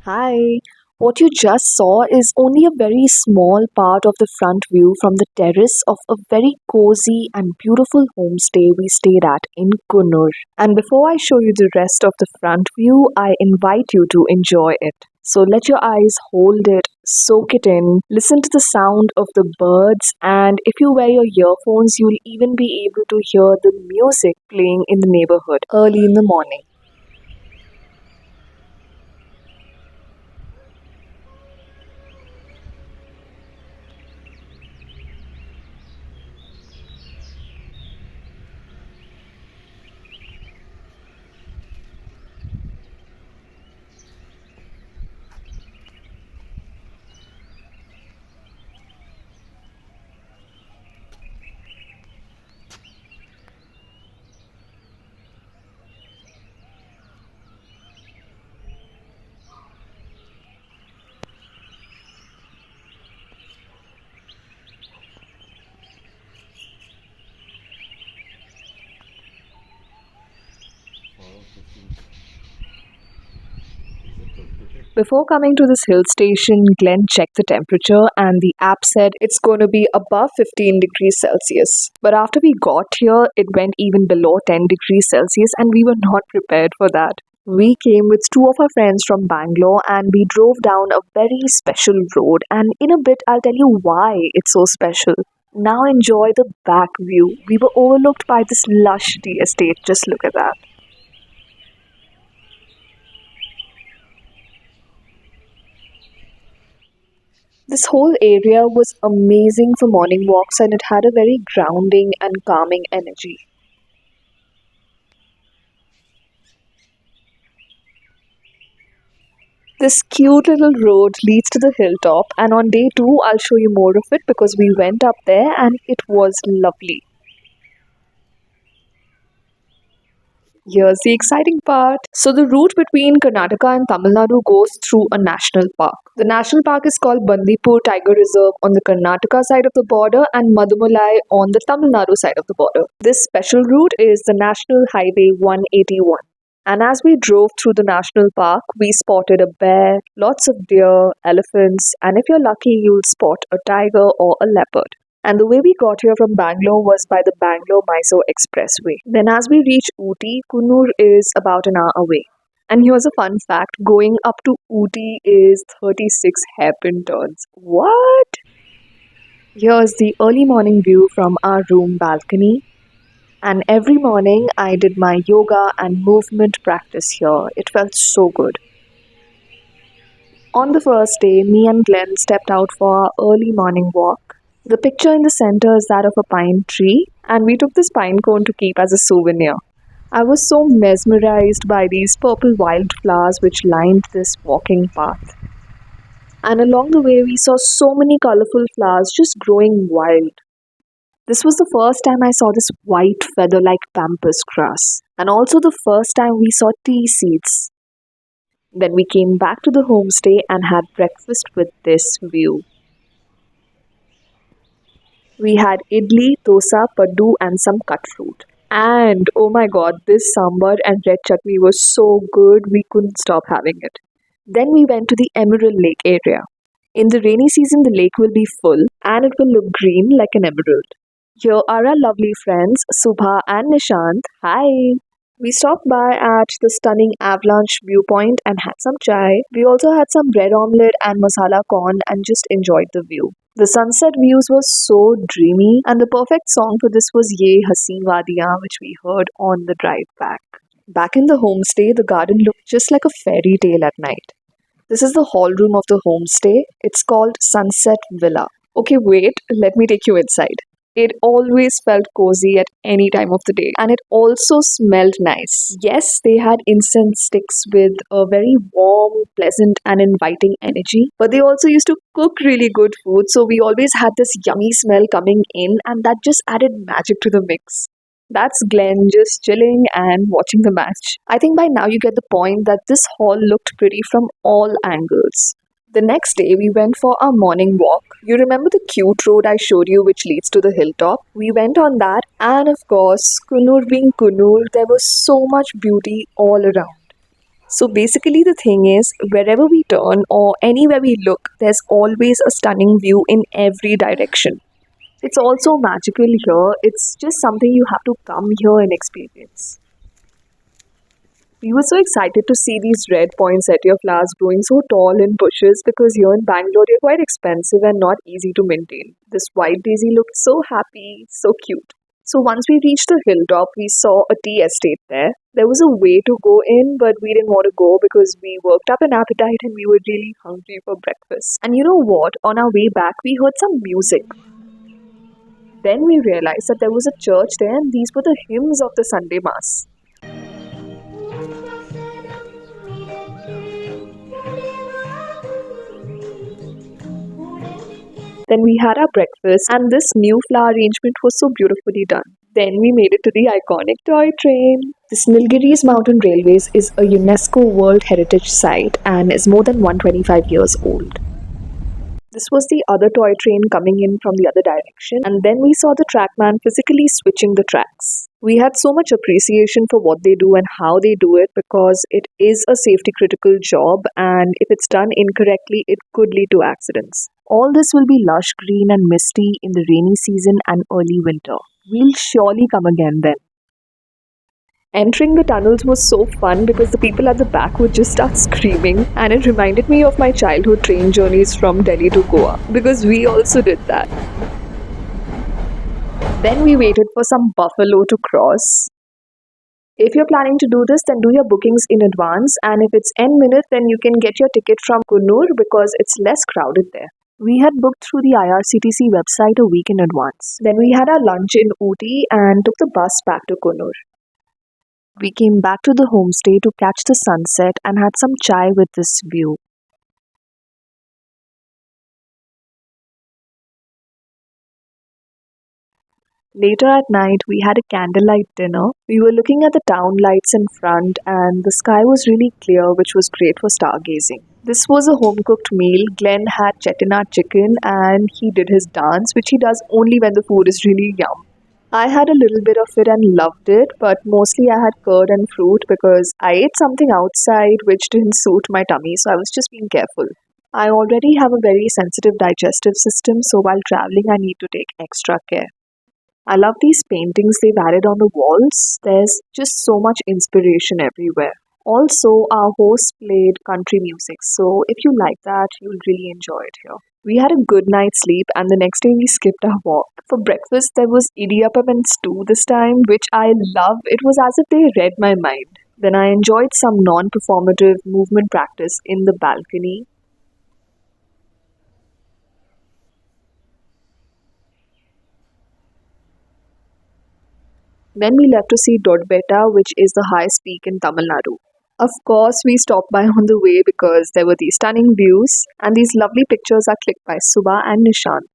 Hi. What you just saw is only a very small part of the front view from the terrace of a very cozy and beautiful homestay we stayed at in Coonoor. And before I show you the rest of the front view, I invite you to enjoy it. So let your eyes hold it, soak it in, listen to the sound of the birds, and if you wear your earphones, you'll even be able to hear the music playing in the neighborhood early in the morning. Before coming to this hill station, Glenn checked the temperature and the app said it's going to be above 15 degrees Celsius. But after we got here, it went even below 10 degrees Celsius and we were not prepared for that. We came with two of our friends from Bangalore and we drove down a very special road, and in a bit I'll tell you why it's so special. Now enjoy the back view. We were overlooked by this lush tea estate. Just look at that. This whole area was amazing for morning walks and it had a very grounding and calming energy. This cute little road leads to the hilltop, and on day two, I'll show you more of it because we went up there and it was lovely. Here's the exciting part. So, the route between Karnataka and Tamil Nadu goes through a national park. The national park is called Bandipur Tiger Reserve on the Karnataka side of the border and Mudumalai on the Tamil Nadu side of the border. This special route is the National Highway 181. And as we drove through the national park, we spotted a bear, lots of deer, elephants, and if you're lucky, you'll spot a tiger or a leopard. And the way we got here from Bangalore was by the Bangalore-Mysore expressway. Then as we reached Ooty, Coonoor is about an hour away. And here's a fun fact, going up to Ooty is 36 hairpin turns. What? Here's the early morning view from our room balcony. And every morning I did my yoga and movement practice here. It felt so good. On the first day, me and Glenn stepped out for our early morning walk. The picture in the center is that of a pine tree, and we took this pine cone to keep as a souvenir. I was so mesmerized by these purple wildflowers which lined this walking path. And along the way, we saw so many colorful flowers just growing wild. This was the first time I saw this white feather like pampas grass, and also the first time we saw tea seeds. Then we came back to the homestay and had breakfast with this view. We had idli, dosa, paddu, and some cut fruit. And oh my god, this sambar and red chutney was so good we couldn't stop having it. Then we went to the Emerald Lake area. In the rainy season, the lake will be full and it will look green like an emerald. Here are our lovely friends, Subha and Nishant. Hi! We stopped by at the stunning Avalanche View Point and had some chai. We also had some bread omelette and masala corn and just enjoyed the view. The sunset views were so dreamy, and the perfect song for this was Ye Hasi Wadiyan, which we heard on the drive back. Back in the homestay, the garden looked just like a fairy tale at night. This is the hall room of the homestay. It's called Sunset Villa. Okay, wait, let me take you inside. It always felt cozy at any time of the day, and it also smelled nice. Yes, they had incense sticks with a very warm, pleasant, and inviting energy, but they also used to cook really good food, so we always had this yummy smell coming in, and that just added magic to the mix. That's Glenn just chilling and watching the match. I think by now you get the point that this hall looked pretty from all angles. The next day, we went for our morning walk. You remember the cute road I showed you which leads to the hilltop? We went on that, and of course, Coonoor being Coonoor, there was so much beauty all around. So basically, the thing is, wherever we turn or anywhere we look, there's always a stunning view in every direction. It's also magical here. It's just something you have to come here and experience. We were so excited to see these red poinsettia flowers growing so tall in bushes because here in Bangalore they're quite expensive and not easy to maintain. This white daisy looked so happy, so cute. So once we reached the hilltop, we saw a tea estate there. There was a way to go in, but we didn't want to go because we worked up an appetite and we were really hungry for breakfast. And you know what? On our way back, we heard some music. Then we realized that there was a church there and these were the hymns of the Sunday Mass. Then we had our breakfast, and this new flower arrangement was so beautifully done. Then we made it to the iconic toy train. This Nilgiri's Mountain Railways is a UNESCO World Heritage Site and is more than 125 years old. This was the other toy train coming in from the other direction, and then we saw the trackman physically switching the tracks. We had so much appreciation for what they do and how they do it because it is a safety critical job, and if it's done incorrectly, it could lead to accidents. All this will be lush green and misty in the rainy season and early winter. We'll surely come again then. Entering the tunnels was so fun because the people at the back would just start screaming, and it reminded me of my childhood train journeys from Delhi to Goa because we also did that. Then we waited for some buffalo to cross. If you're planning to do this, then do your bookings in advance, and if it's end minute, then you can get your ticket from Coonoor because it's less crowded there. We had booked through the IRCTC website a week in advance. Then we had our lunch in Ooty and took the bus back to Coonoor. We came back to the homestay to catch the sunset and had some chai with this view. Later at night, we had a candlelight dinner. We were looking at the town lights in front, and the sky was really clear, which was great for stargazing. This was a home cooked meal. Glenn had Chettinad chicken, and he did his dance, which he does only when the food is really yum. I had a little bit of it and loved it, but mostly I had curd and fruit because I ate something outside which didn't suit my tummy, so I was just being careful. I already have a very sensitive digestive system, so while traveling, I need to take extra care. I love these paintings they've added on the walls. There's just so much inspiration everywhere. Also, our host played country music, so if you like that, you'll really enjoy it here. We had a good night's sleep, and the next day we skipped our walk. For breakfast, there was idiyappam and stew this time, which I love. It was as if they read my mind. Then I enjoyed some non performative movement practice in the balcony. Then we left to see Doddabetta, which is the highest peak in Tamil Nadu. Of course, we stopped by on the way because there were these stunning views, and these lovely pictures are clicked by Subha and Nishant.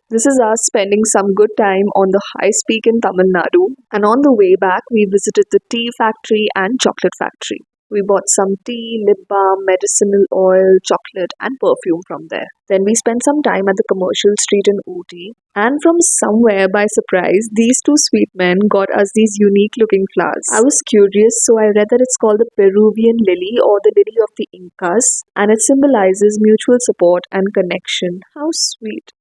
This is us spending some good time on the highest peak in Tamil Nadu, and on the way back, we visited the tea factory and chocolate factory. We bought some tea, lip balm, medicinal oil, chocolate, and perfume from there. Then we spent some time at the commercial street in Ooty, and from somewhere by surprise, these two sweet men got us these unique looking flowers. I was curious, so I read that it's called the Peruvian lily or the lily of the Incas, and it symbolizes mutual support and connection. How sweet!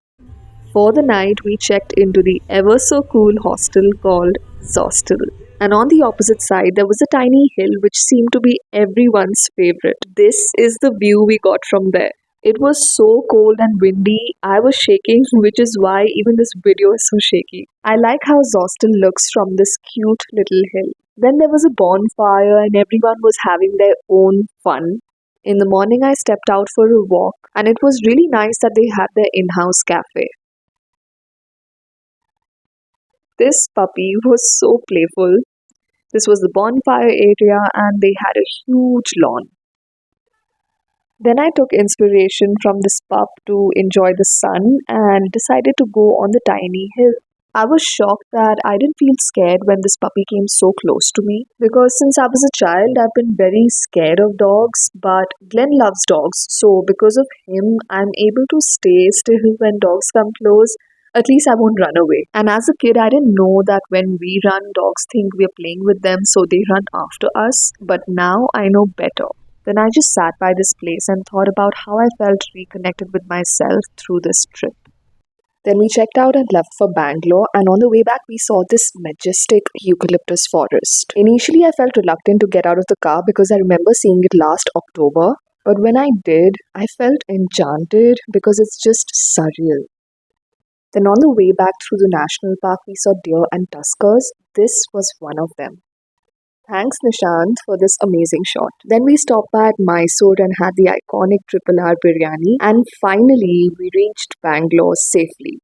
For the night, we checked into the ever so cool hostel called Zostel. And on the opposite side, there was a tiny hill which seemed to be everyone's favorite. This is the view we got from there. It was so cold and windy, I was shaking, which is why even this video is so shaky. I like how Zostel looks from this cute little hill. Then there was a bonfire, and everyone was having their own fun. In the morning, I stepped out for a walk, and it was really nice that they had their in house cafe. This puppy was so playful. This was the bonfire area, and they had a huge lawn. Then I took inspiration from this pup to enjoy the sun and decided to go on the tiny hill. I was shocked that I didn't feel scared when this puppy came so close to me because since I was a child, I've been very scared of dogs. But Glenn loves dogs, so because of him, I'm able to stay still when dogs come close. At least I won't run away. And as a kid, I didn't know that when we run, dogs think we're playing with them, so they run after us. But now I know better. Then I just sat by this place and thought about how I felt reconnected with myself through this trip. Then we checked out and left for Bangalore, and on the way back, we saw this majestic eucalyptus forest. Initially, I felt reluctant to get out of the car because I remember seeing it last October, but when I did, I felt enchanted because it's just surreal. Then, on the way back through the national park, we saw deer and tuskers. This was one of them. Thanks, Nishant, for this amazing shot. Then we stopped by at Mysore and had the iconic triple R biryani, and finally, we reached Bangalore safely.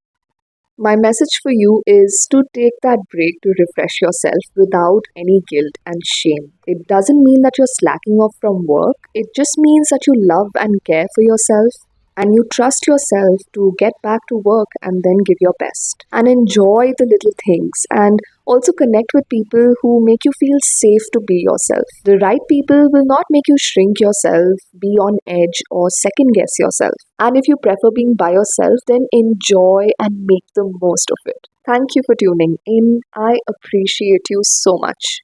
My message for you is to take that break to refresh yourself without any guilt and shame. It doesn't mean that you're slacking off from work, it just means that you love and care for yourself and you trust yourself to get back to work and then give your best. And enjoy the little things and also connect with people who make you feel safe to be yourself. The right people will not make you shrink yourself, be on edge, or second guess yourself. And if you prefer being by yourself, then enjoy and make the most of it. Thank you for tuning in. I appreciate you so much.